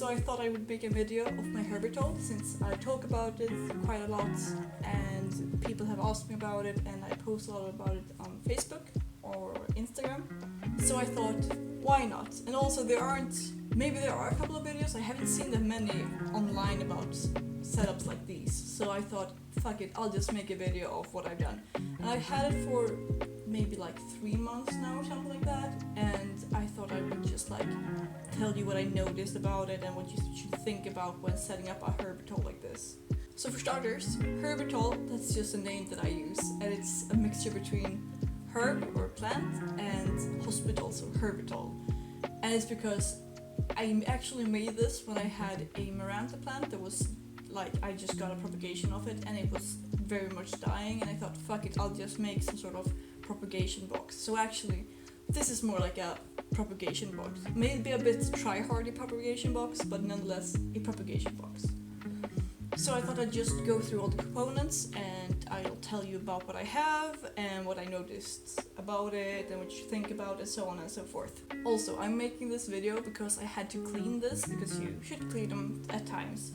So I thought I would make a video of my Herbital since I talk about it quite a lot and people have asked me about it and I post a lot about it on Facebook or Instagram. So I thought, why not? And also maybe there are a couple of videos, I haven't seen that many online about setups like these. So I thought, fuck it, I'll just make a video of what I've done. And I've had it for maybe like 3 months now or something like that. And I thought I would just like tell you what I noticed about it and what you should think about when setting up a Herbital like this. So for starters, Herbital, that's just a name that I use. And it's a mixture between herb or plant and hospital, so Herbital. And it's because I actually made this when I had a Maranta plant that was like, I just got a propagation of it and it was very much dying, and I thought, fuck it, I'll just make some sort of propagation box. So actually, this is more like a propagation box. Maybe a bit try-hardy propagation box, but nonetheless a propagation box. So I thought I'd just go through all the components and I'll tell you about what I have and what I noticed about it and what you think about it, so on and so forth. Also, I'm making this video because I had to clean this, because you should clean them at times.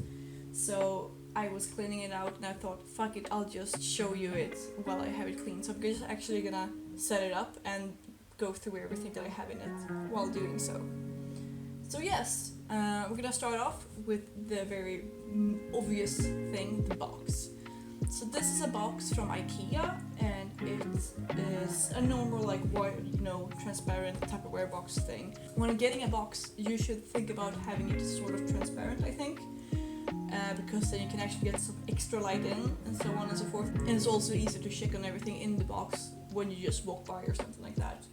So I was cleaning it out and I thought, fuck it, I'll just show you it while I have it cleaned. So I'm just actually gonna set it up and go through everything that I have in it while doing so. So yes, we're gonna start off with the very obvious thing, the box. So this is a box from IKEA and it is a normal like white, transparent Tupperware box thing. When getting a box, you should think about having it sort of transparent, I think. Because then you can actually get some extra light in and so on and so forth. And it's also easier to check on everything in the box when you just walk by or something like that.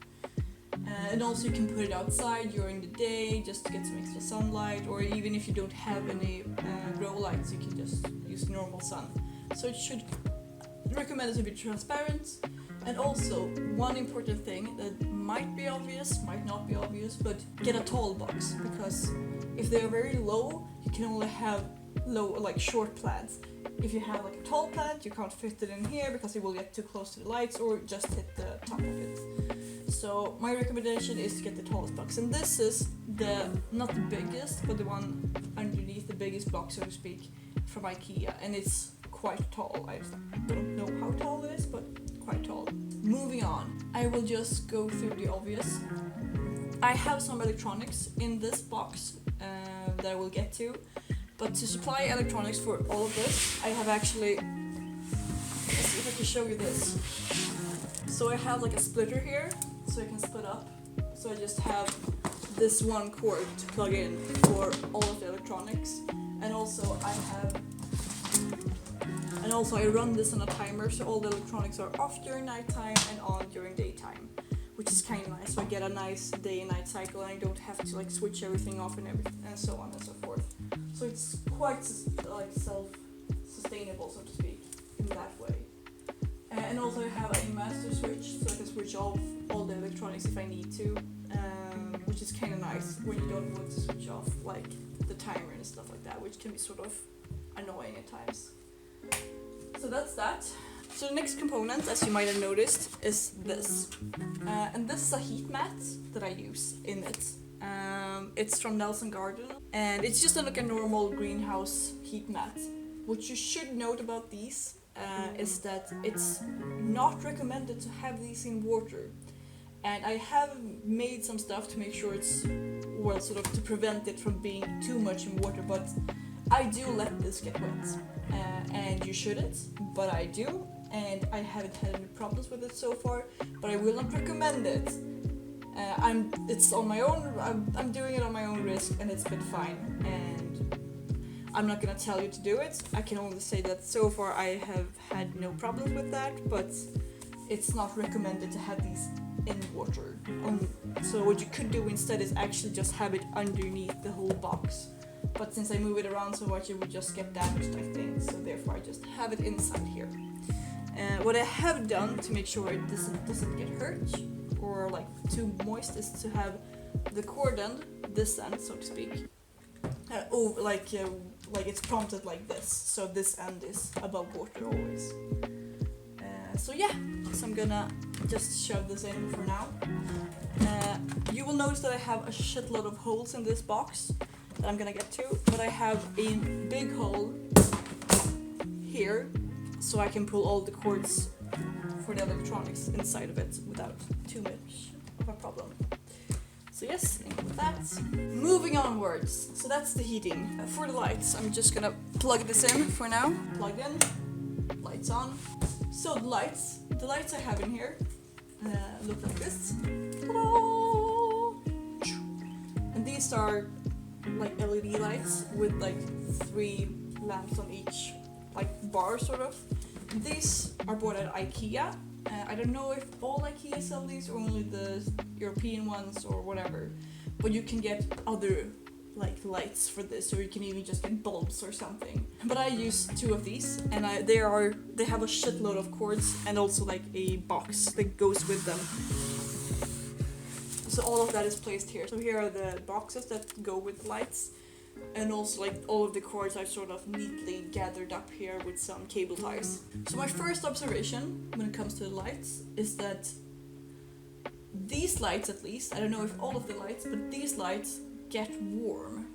And also you can put it outside during the day just to get some extra sunlight, or even if you don't have any grow lights, you can just use normal sun. So it should recommend it to be transparent. And also, one important thing that might be obvious, might not be obvious, but get a tall box, because if they are very low, you can only have short plants. If you have like a tall plant, you can't fit it in here because it will get too close to the lights or just hit the top of it. So my recommendation is to get the tallest box, and this is not the biggest, but the one underneath the biggest box, so to speak, from IKEA, and it's quite tall. I don't know how tall it is, but quite tall. Moving on, I will just go through the obvious. I have some electronics in this box that I will get to, but to supply electronics for all of this, I have actually, let's see if I can show you this. So I have like a splitter here, so I can split up. So I just have this one cord to plug in for all of the electronics, and also I run this on a timer, so all the electronics are off during nighttime and on during daytime, which is kind of nice. So I get a nice day and night cycle, and I don't have to like switch everything off and so on and so forth. So it's quite like self-sustainable, so to speak, in that way. And also I have a master switch, so I can switch off all the electronics if I need to, which is kind of nice when you don't want to switch off like the timer and stuff like that, which can be sort of annoying at times. So that's that. So the next component, as you might have noticed, is this. And this is a heat mat that I use in it. It's from Nelson Garden, and it's just like a normal greenhouse heat mat. What you should note about these is that it's not recommended to have these in water. And I have made some stuff to make sure it's, to prevent it from being too much in water, but I do let this get wet. And you shouldn't, but I do. And I haven't had any problems with it so far, but I will not recommend it. It's on my own. I'm doing it on my own risk, and it's been fine. And I'm not gonna tell you to do it. I can only say that so far I have had no problems with that, but it's not recommended to have these in water. So what you could do instead is actually just have it underneath the whole box. But since I move it around so much, it would just get damaged, I think. So therefore, I just have it inside here. What I have done to make sure it doesn't get hurt or like too moist is to have the cord end, this end, so to speak, it's prompted like this. So this end is above water always. So I'm gonna just shove this in for now. You will notice that I have a shitload of holes in this box. that I'm gonna get to, but I have a big hole here so I can pull all the cords for the electronics inside of it without too much of a problem. So yes, and with that, moving onwards. So that's the heating. For the lights, I'm just gonna plug this in for now. Plug in, lights on. So the lights I have in here look like this. Ta-da! And these are like LED lights with like 3 lamps on each like bar sort of. These are bought at IKEA. I don't know if all IKEA sell these or only the European ones or whatever, but you can get other like lights for this, or you can even just get bulbs or something. But I use 2 of these, and they have a shitload of cords and also like a box that goes with them. So all of that is placed here. So here are the boxes that go with the lights, and also like all of the cords I've sort of neatly gathered up here with some cable ties. So my first observation when it comes to the lights is that these lights, at least, I don't know if all of the lights, but these lights get warm,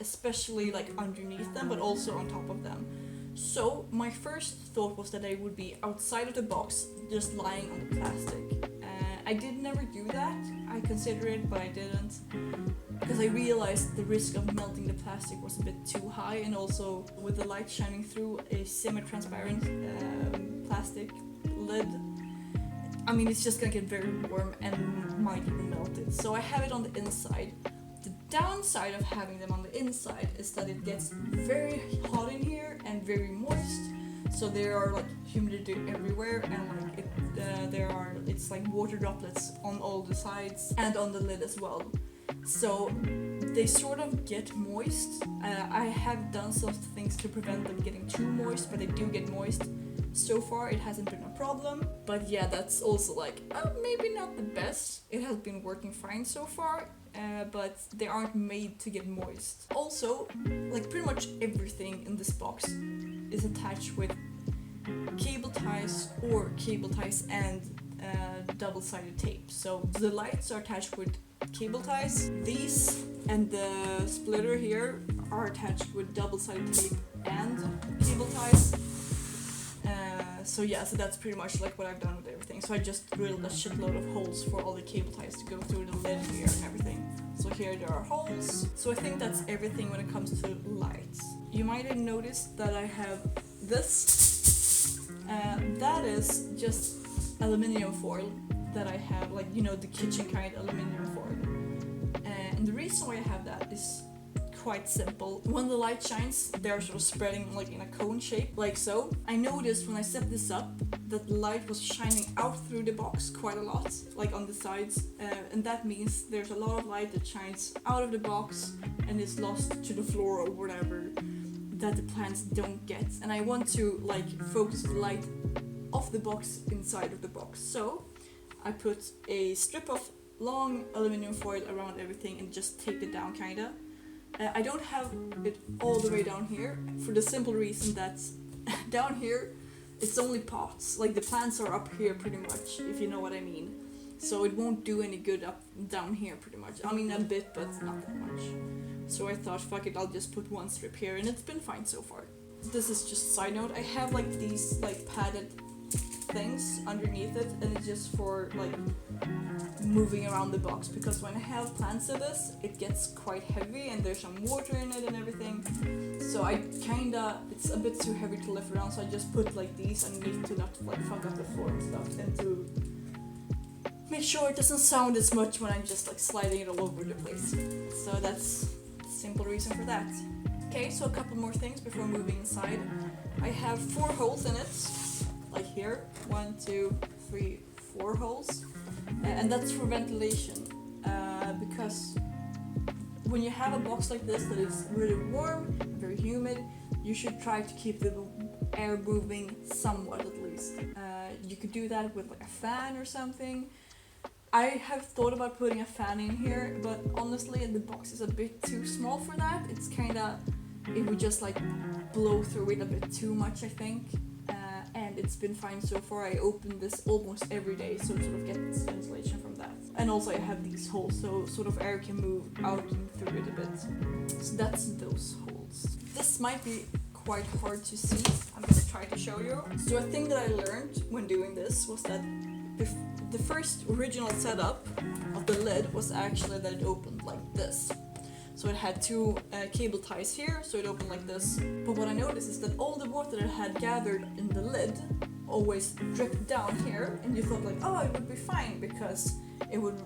especially like underneath them, but also on top of them. So my first thought was that they would be outside of the box, just lying on the plastic. I did never do that. I considered it, but I didn't, because I realized the risk of melting the plastic was a bit too high, and also with the light shining through a semi-transparent plastic lid, I mean, it's just gonna get very warm and might even melt it. So I have it on the inside. The downside of having them on the inside is that it gets very hot in here and very moist. So there are like humidity everywhere, and like it's like water droplets on all the sides and on the lid as well. So they sort of get moist. I have done some things to prevent them getting too moist, but they do get moist. So far it hasn't been a problem, but yeah, that's also like maybe not the best. It has been working fine so far, but they aren't made to get moist. Also, like pretty much everything in this box is attached with cable ties and double-sided tape. So the lights are attached with cable ties. These and the splitter here are attached with double-sided tape and cable ties. So that's pretty much like what I've done with everything. So I just drilled a shitload of holes for all the cable ties to go through the lid here and everything. So here there are holes. So I think that's everything when it comes to lights. You might have noticed that I have this. That is just aluminium foil that I have, like, you know, the kitchen kind aluminium foil. And the reason why I have that is quite simple. When the light shines, they're sort of spreading like in a cone shape, like so. I noticed when I set this up that the light was shining out through the box quite a lot, like on the sides, and that means there's a lot of light that shines out of the box and is lost to the floor or whatever that the plants don't get. And I want to like focus the light off the box inside of the box. So I put a strip of long aluminum foil around everything and just taped it down kinda. I don't have it all the way down here for the simple reason that down here it's only pots, like the plants are up here pretty much, if you know what I mean. So it won't do any good up down here pretty much. I mean a bit, but not that much. So I thought, fuck it, I'll just put one strip here, and it's been fine so far. This is just a side note. I have like these like padded things underneath it, and it's just for like moving around the box, because when I have plants of this, it gets quite heavy and there's some water in it and everything. So it's a bit too heavy to lift around, so I just put like these underneath to not like fuck up the floor and stuff, and to make sure it doesn't sound as much when I'm just like sliding it all over the place. So that's the simple reason for that. Okay, so a couple more things before moving inside. I have 4 holes in it, like here, 1, 2, 3, 4 holes. And that's for ventilation, because when you have a box like this that is really warm, very humid, you should try to keep the air moving somewhat at least. You could do that with like a fan or something. I have thought about putting a fan in here, but honestly the box is a bit too small for that. It would just like blow through it a bit too much, I think. And it's been fine so far. I open this almost every day, so sort of get ventilation from that. And also I have these holes, so sort of air can move out and through it a bit. So that's those holes. This might be quite hard to see. I'm gonna try to show you. So a thing that I learned when doing this was that the first original setup of the lid was actually that it opened like this. So it had two cable ties here, so it opened like this. But what I noticed is that all the water that had gathered in the lid always dripped down here, and you thought like, oh, it would be fine because it would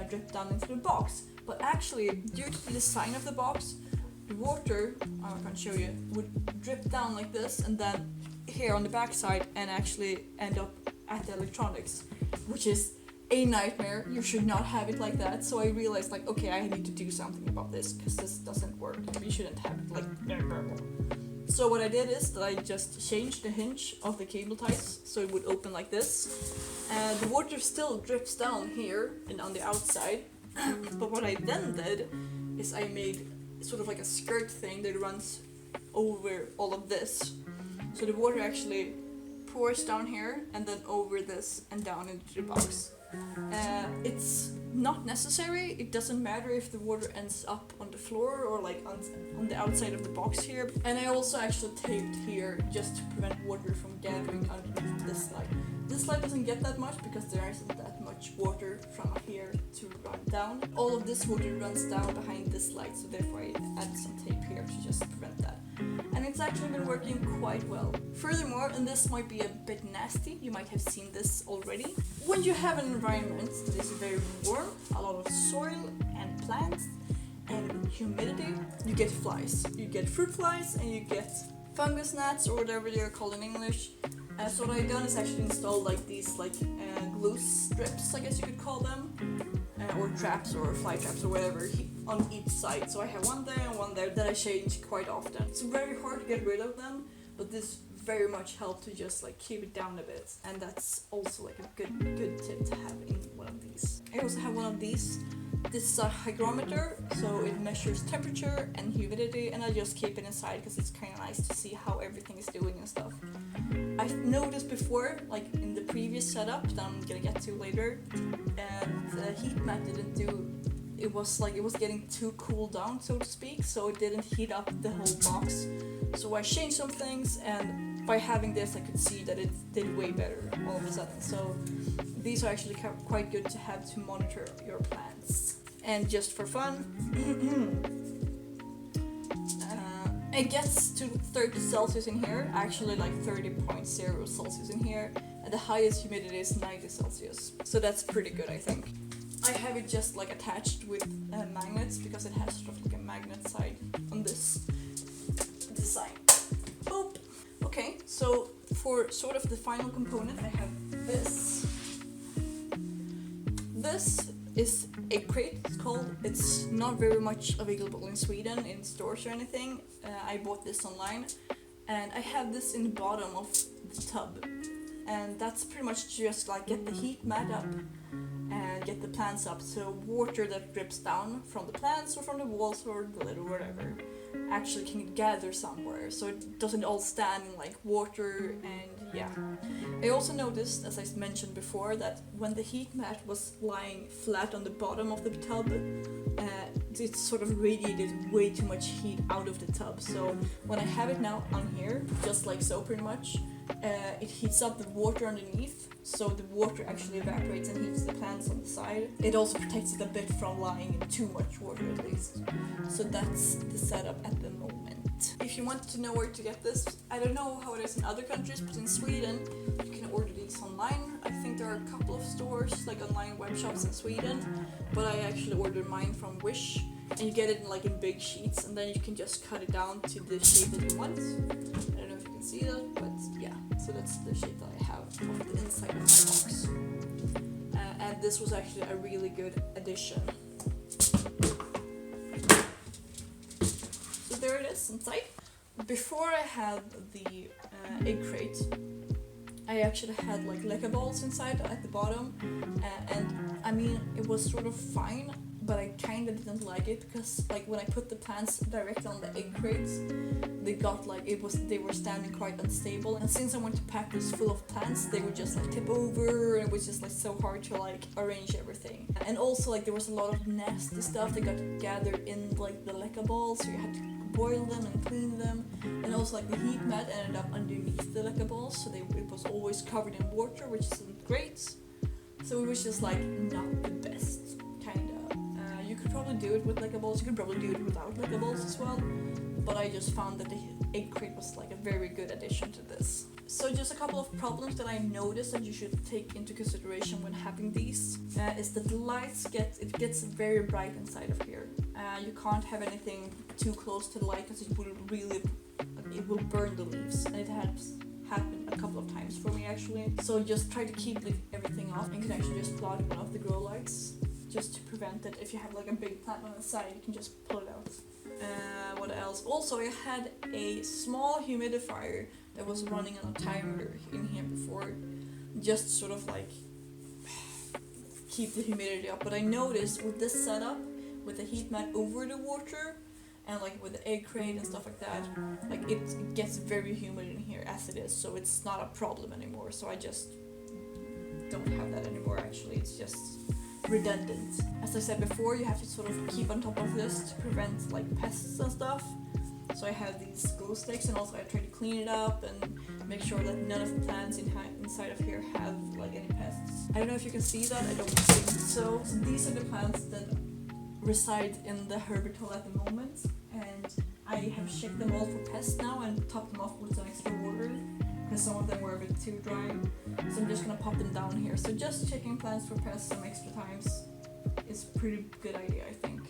drip down into the box. But actually, due to the design of the box, the water, I can't show you, would drip down like this and then here on the back side and actually end up at the electronics, which is a nightmare. You should not have it like that. So I realized like, okay, I need to do something about this because this doesn't work. We shouldn't have it like that. So what I did is that I just changed the hinge of the cable ties so it would open like this. And the water still drips down here and on the outside. But what I then did is I made sort of like a skirt thing that runs over all of this. So the water actually pours down here and then over this and down into the box. It's not necessary. It doesn't matter if the water ends up on the floor or like on the outside of the box here. And I also actually taped here just to prevent water from gathering underneath this slide. This slide doesn't get that much because there isn't that much water from here to run down. All of this water runs down behind this slide, so therefore I added some tape here to just prevent that. And it's actually been working quite well. Furthermore, and this might be a bit nasty, you might have seen this already. When you have an environment that is very warm, a lot of soil and plants and humidity, you get flies. You get fruit flies and you get fungus gnats or whatever they're called in English. So what I've done is actually installed like these glue strips, I guess you could call them, or traps or fly traps or whatever on each side. So I have one there and one there that I change quite often. It's very hard to get rid of them, but this very much helped to just like keep it down a bit, and that's also like a good tip to have in one of these. I also have one of these. This is a hygrometer, so it measures temperature and humidity, and I just keep it inside because it's kind of nice to see how everything is doing and stuff. I've noticed before, like in the previous setup that I'm gonna get to later, and the heat mat didn't do. It was getting too cooled down, so to speak, so it didn't heat up the whole box. So I changed some things, and by having this, I could see that it did way better all of a sudden. So these are actually quite good to have to monitor your plants. And just for fun, it gets to 30 Celsius in here, actually like 30.0 Celsius in here, and the highest humidity is 90 Celsius. So that's pretty good, I think. I have it just like attached with magnets because it has sort of like a magnet side on this design. Boop. Okay, so for sort of the final component, I have this. This is a crate, it's not very much available in Sweden in stores or anything. I bought this online, and I have this in the bottom of the tub, and that's pretty much just like get the heat mat up and get the plants up, so water that drips down from the plants or from the walls or the lid or whatever actually can gather somewhere, so it doesn't all stand in like water. And yeah, I also noticed, as I mentioned before, that when the heat mat was lying flat on the bottom of the tub, it sort of radiated way too much heat out of the tub. So when I have it now on here, just like so pretty much, it heats up the water underneath, so the water actually evaporates and heats the plants on the side. It also protects it a bit from lying in too much water at least. So that's the setup at the moment. If you want to know where to get this, I don't know how it is in other countries, but in Sweden you can order these online. I think there are a couple of stores, like online web shops in Sweden, but I actually ordered mine from Wish, and you get it in big sheets, and then you can just cut it down to the shape that you want. I don't know if you can see that, but yeah, so that's the shape that I have of the inside of my box. And this was actually a really good addition. So there it is inside. Before I had the egg crate, I actually had like leca balls inside at the bottom, and I mean it was sort of fine, but I kind of didn't like it because like when I put the plants directly on the egg crates, they got like they were standing quite unstable, and since I went to pack this full of plants, they would just like tip over, and it was just like so hard to like arrange everything. And also like there was a lot of nasty stuff that got gathered in like the leca balls, so you had to boil them and clean them. And also like the heat mat ended up underneath the leca balls, so it was always covered in water, which isn't great. So it was just like not the best, kinda. You could probably do it with leca balls, you could probably do it without leca balls as well, but I just found that the egg crate was like a very good addition to this. So just a couple of problems that I noticed that you should take into consideration when having these is that the lights gets very bright inside of here. You can't have anything too close to the light because it will burn the leaves, and it has happened a couple of times for me actually. So just try to keep everything off, and you can actually just plug one of the grow lights just to prevent it. If you have like a big plant on the side, you can just pull it out. What else? Also, I had a small humidifier that was running on a timer in here before, just sort of like keep the humidity up. But I noticed with this setup, with the heat mat over the water, and like with the egg crate and stuff like that, like it gets very humid in here as it is, so it's not a problem anymore. So I just don't have that anymore actually, it's just redundant. As I said before, you have to sort of keep on top of this to prevent like pests and stuff. So I have these glow sticks, and also I try to clean it up and make sure that none of the plants inside of here have like any pests. I don't know if you can see that, I don't think so. So these are the plants that reside in the Herbital at the moment, and I have checked them all for pests now and topped them off with some extra water because some of them were a bit too dry. So I'm just gonna pop them down here. So just checking plants for pests some extra times is a pretty good idea, I think,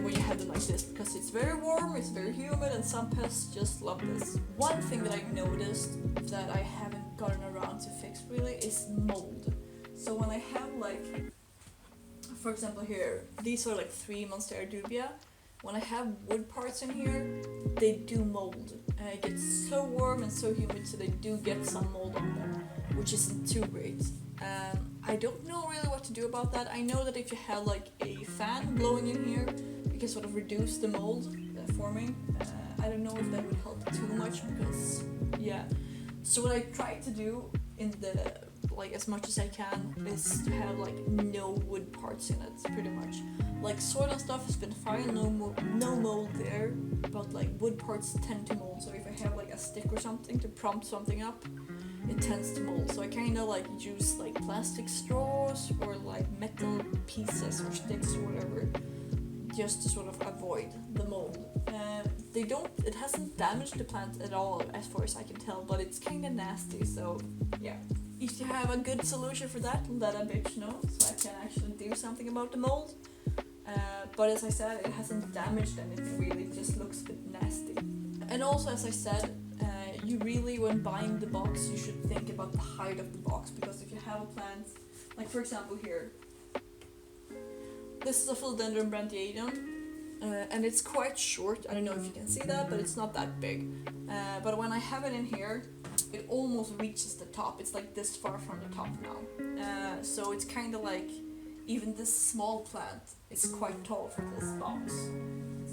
when you have them like this, because it's very warm, it's very humid, and some pests just love this. One thing that I've noticed that I haven't gotten around to fix really is mold. So when I have like, for example here, these are like 3 Monstera dubia. When I have wood parts in here, they do mold. It gets so warm and so humid, so they do get some mold on them, which isn't too great. I don't know really what to do about that. I know that if you have like a fan blowing in here, you can sort of reduce the mold forming. I don't know if that would help too much because, yeah. So what I try to do in the, like as much as I can, is to have like no wood parts in it, pretty much. Like soil and stuff has been fine, no mold there, but like wood parts tend to mold. So if I have like a stick or something to prompt something up, it tends to mold. So I kind of like use like plastic straws or like metal pieces or sticks or whatever, just to sort of avoid the mold. It hasn't damaged the plant at all as far as I can tell, but it's kind of nasty, so yeah. If you have a good solution for that, let a bitch know so I can actually do something about the mold. But as I said, it hasn't damaged anything really, it just looks a bit nasty. And also, as I said, you really, when buying the box, you should think about the height of the box, because if you have a plant, like for example here, this is a philodendron brantianum, and it's quite short. I don't know if you can see that, but it's not that big. But when I have it in here, it almost reaches the top. It's like this far from the top now. So it's kind of like, even this small plant is quite tall for this box.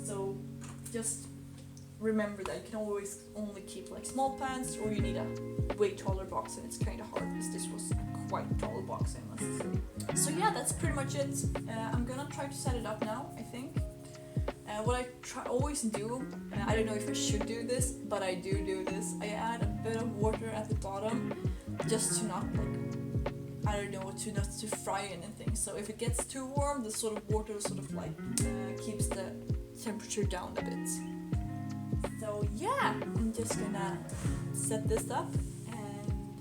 So just remember that you can always only keep like small plants, or you need a way taller box, and it's kind of hard because this was quite a tall box, I must say. So yeah, that's pretty much it. I'm gonna try to set it up now, I think. What I always do, I don't know if I should do this, but I do this. I add a bit of water at the bottom, just to not like, I don't know, not to fry anything. So if it gets too warm, the sort of water sort of like keeps the temperature down a bit. So yeah, I'm just gonna set this up,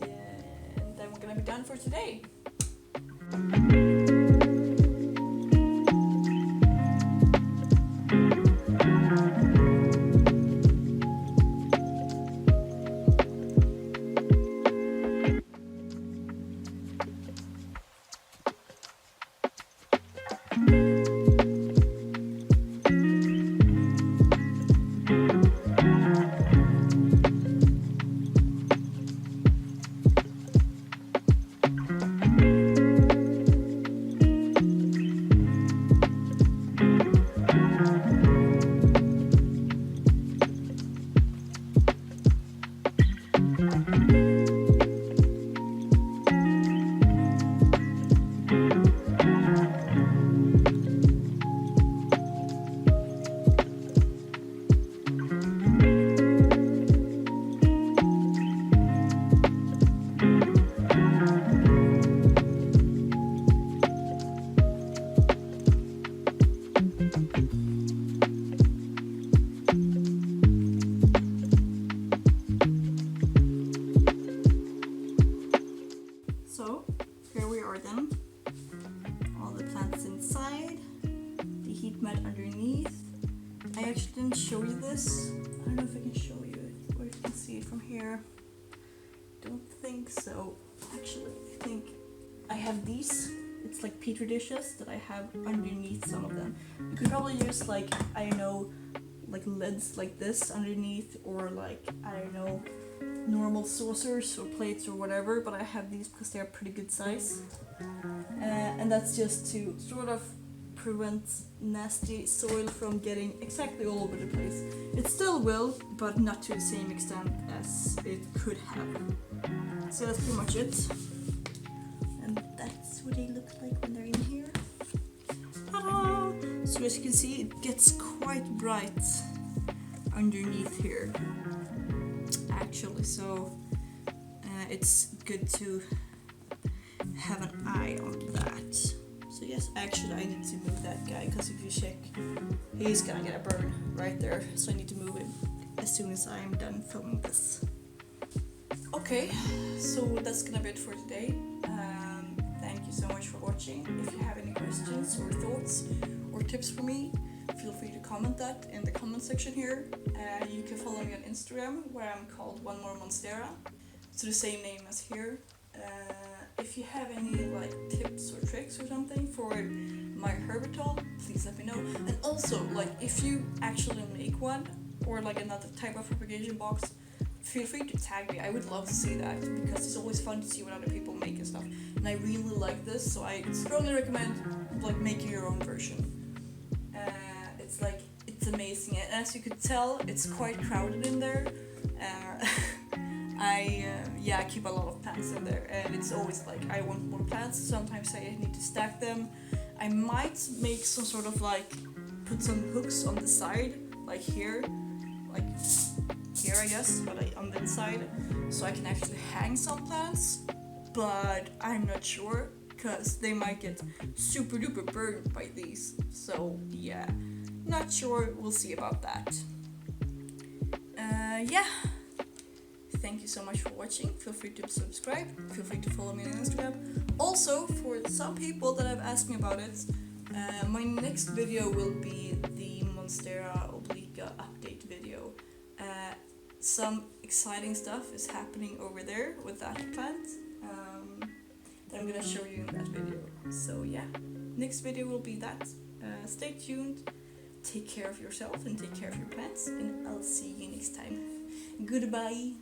and then we're gonna be done for today. So here we are then. All the plants inside, the heat mat underneath. I actually didn't show you this. I don't know if I can show you it, or if you can see it from here. Don't think so. Actually, I think I have these. It's like petri dishes that I have underneath some of them. You could probably use like, I don't know, like lids like this underneath, or like, I don't know, normal saucers or plates or whatever, but I have these because they're pretty good size. And that's just to sort of prevent nasty soil from getting exactly all over the place. It still will, but not to the same extent as it could have. So that's pretty much it. And that's what they look like when they're in here. Ta-da! So as you can see, it gets quite bright underneath here, actually, so it's good to have an eye on that. So yes, actually I need to move that guy, because if you check, he's gonna get a burn right there, so I need to move him as soon as I'm done filming this. Okay, so that's gonna be it for today. Thank you so much for watching. If you have any questions or thoughts or tips for me, feel free to comment that in the comment section here. You can follow me on Instagram, where I'm called One More Monstera. It's the same name as here. If you have any like tips or tricks or something for my Herbital, please let me know. And also, like, if you actually make one or like another type of propagation box, feel free to tag me. I would love to see that, because it's always fun to see what other people make and stuff. And I really like this, so I strongly recommend like making your own version. It's like, it's amazing, and as you could tell, it's quite crowded in there. I keep a lot of plants in there, and it's always like I want more plants. Sometimes I need to stack them. I might make some sort of like, put some hooks on the side, like here, I guess, but on the inside, so I can actually hang some plants. But I'm not sure, because they might get super duper burned by these. So yeah, not sure. We'll see about that. Yeah. Thank you so much for watching. Feel free to subscribe. Feel free to follow me on Instagram. Also, for some people that have asked me about it, my next video will be the Monstera obliqua update video. Some exciting stuff is happening over there with that plant that I'm gonna show you in that video. So yeah, next video will be that. Stay tuned. Take care of yourself and take care of your plants, and I'll see you next time. Goodbye.